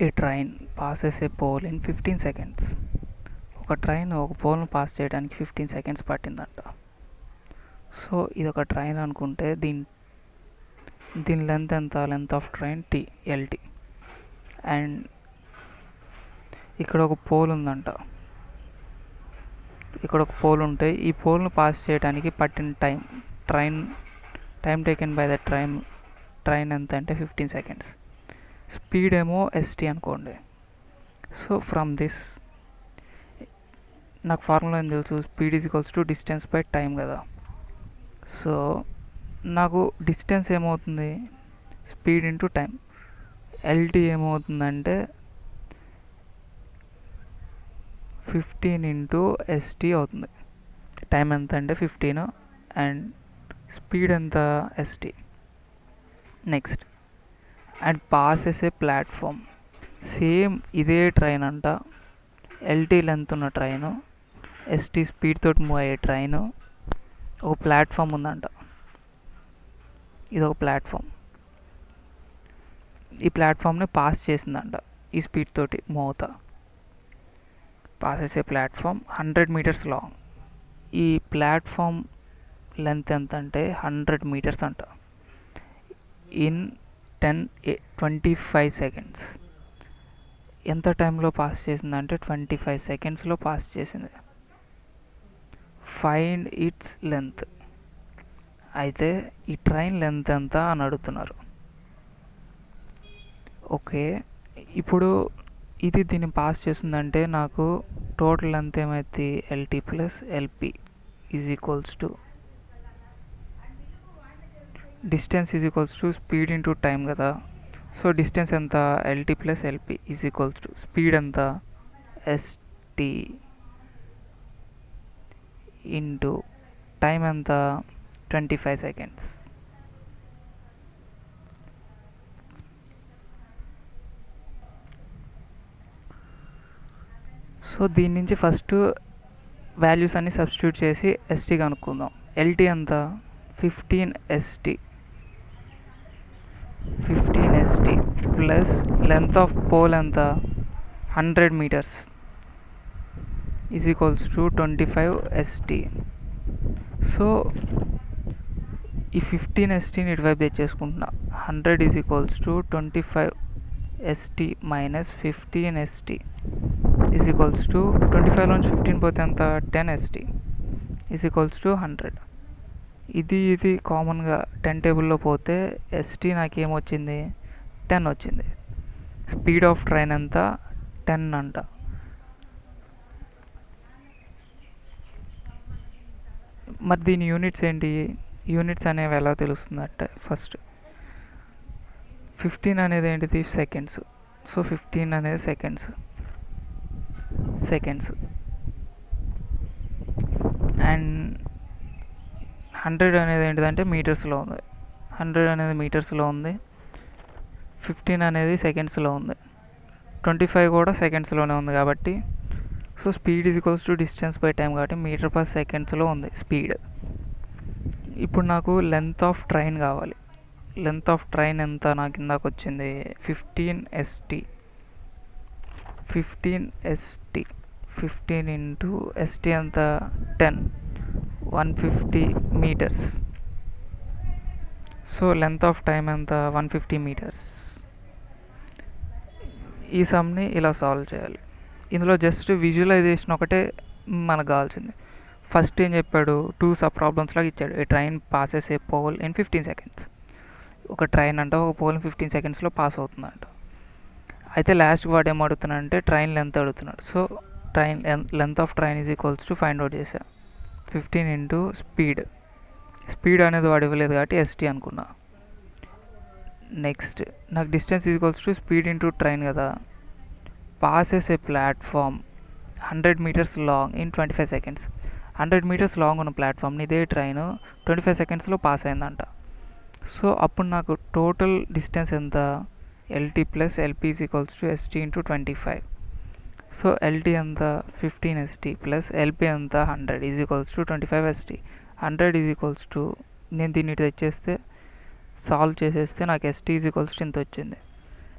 A train passes a pole in 15 seconds. ఒక train ఒక పోల్ను pass చేయడానికి 15 సెకండ్స్ పట్టిందంట. సో ఇది ఒక ట్రైన్ అనుకుంటే దీని లెంత్ ఎంత? Length of train T, LT. And ఇక్కడ ఒక పోల్ ఉందంట. ఇక్కడ ఒక పోల్ ఉంటే ఈ పోల్ను పాస్ చేయడానికి పట్టిన time taken by the train ఎంత అంటే 15 సెకండ్స్. స్పీడ్ ఏమో ఎస్టీ అనుకోండి. సో ఫ్రమ్ దిస్ నాకు ఫార్ములా ఏం తెలుసు, speed is equals to distance by time కదా. సో నాకు డిస్టెన్స్ ఏమవుతుంది, స్పీడ్ ఇంటూ టైం. ఎల్టీ ఏమవుతుందంటే 15 ఇంటూ ఎస్టీ అవుతుంది. టైం ఎంత అంటే 15 అండ్ స్పీడ్ ఎంత ST. Next and passes a platform. Same ఇదే ట్రైన్ అంట, ఎల్టీ లెంత్ ఉన్న ట్రైను, ఎస్టీ స్పీడ్ తోటి మూవ్ అయ్యే ట్రైను, ఒక ప్లాట్ఫామ్ ఉందంట. ఇది ఒక ప్లాట్ఫామ్. ఈ ప్లాట్ఫామ్ని పాస్ చేసిందంట ఈ స్పీడ్ తోటి మూవ్ అవుతా. Passes a platform 100 meters long. ఈ ప్లాట్ఫామ్ లెంత్ ఎంత అంటే 100 మీటర్స్ అంట. In 25 seconds. ఎంత టైంలో పాస్ చేసిందంటే 25 సెకండ్స్లో పాస్ చేసింది. Find its length. అయితే ఈ ట్రైన్ లెంత్ ఎంత అని అడుగుతున్నారు. ఓకే, ఇప్పుడు ఇది దీన్ని పాస్ చేస్తుందంటే నాకు టోటల్ లెంత్ ఏమైతే LT plus LP is equals to distance is equals to speed into time కదా. సో డిస్టెన్స్ ఎంత, LT plus LP is equals to speed ఎంత, ఎస్టీ ఇంటూ టైం ఎంత 25 సెకండ్స్. సో దీని నుంచి ఫస్ట్ వాల్యూస్ అన్ని substitute చేసి ST కనుక్కుందాం. LT ఎంత 15 ST plus length of pole ఎంత 100 metres is equals to 25 ST. So ఈ 15 ఎస్టీని ఇటువైపు తెచ్చేసుకుంటున్నా. 100 is equals to 25 ST minus 15 ST is equals to 25 నుంచి 15 పోతే ఎంత 10 ఎస్టీ ఈజ్ ఈక్వల్స్ టు 100. ఇది కామన్గా 10 టేబుల్లో పోతే ఎస్టీ నాకేమొచ్చింది 10 వచ్చింది. స్పీడ్ ఆఫ్ ట్రైన్ ఎంత 10 అంట. మరి దీని యూనిట్స్ ఏంటి, యూనిట్స్ అనేవి ఎలా తెలుస్తుందంటే ఫస్ట్ 15 అనేది ఏంటిది సెకండ్స్. సో 15 అనేది సెకండ్స్ అండ్ 100 అనేది ఏంటిదంటే మీటర్స్లో ఉంది. 100 అనేది మీటర్స్లో ఉంది, 15 అనేది సెకండ్స్లో ఉంది, 25 కూడా సెకండ్స్లోనే ఉంది కాబట్టి so speed is equals to distance by time కాబట్టి మీటర్ పర్ సెకండ్స్లో ఉంది స్పీడ్. ఇప్పుడు నాకు లెంత్ ఆఫ్ ట్రైన్ కావాలి. లెంత్ ఆఫ్ ట్రైన్ ఎంత నాకు ఇందాక వచ్చింది 15 ఎస్టీ 15 ఇంటూ ఎస్టీ ఎంత 10 150 metres. So length of time ఎంత 150 మీటర్స్. ఈ సమ్ని ఇలా సాల్వ్ చేయాలి. ఇందులో జస్ట్ విజువలైజేషన్ ఒకటే మనకు కావాల్సింది. ఫస్ట్ ఏం చెప్పాడు, 2 సబ్ ప్రాబ్లమ్స్ లాగా ఇచ్చాడు. A train passes a pole in 15 seconds. ఒక ట్రైన్ అంట ఒక పోల్ 15 సెకండ్స్లో పాస్ అవుతుందంట. అయితే లాస్ట్ వాడు ఏం అడుగుతున్నాడు అంటే ట్రైన్ లెంత్ అడుగుతున్నాడు. So train length of train is equals to find out చేసా 15 ఇంటూ స్పీడ్ అనేది వాడు ఇవ్వలేదు కాబట్టి ఎస్టీ అనుకున్నా. నెక్స్ట్ నాకు distance is equals to speed into train కదా. Passes a platform 100 meters long in 25 seconds. 100 meters long ఉన్న ప్లాట్ఫామ్ని ఇదే ట్రైన్ 25 సెకండ్స్లో పాస్ అయిందంట. సో అప్పుడు నాకు టోటల్ డిస్టెన్స్ ఎంత, LT plus LP is equals to ST into 25. So LT ఎంత 15 ఎస్టీ ప్లస్ ఎల్పీ ఎంత 100 is equals to 25 ST. 100 is equals to నేను దీన్ని తెచ్చేస్తే సాల్వ్ చేసేస్తే నాకు ఎస్టీ ఈజ్ ఈక్వల్స్ టు ఇంత వచ్చింది.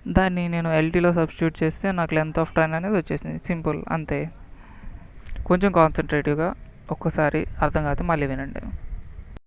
దాన్ని నేను ఎల్టీలో సబ్స్టిట్యూట్ చేస్తే నాకు లెంత్ ఆఫ్ ట్రైన్ అనేది వచ్చేసింది. సింపుల్, అంతే. కొంచెం కాన్సన్ట్రేటివ్గా ఒక్కసారి అర్థం కాకపోతే మళ్ళీ వినండి.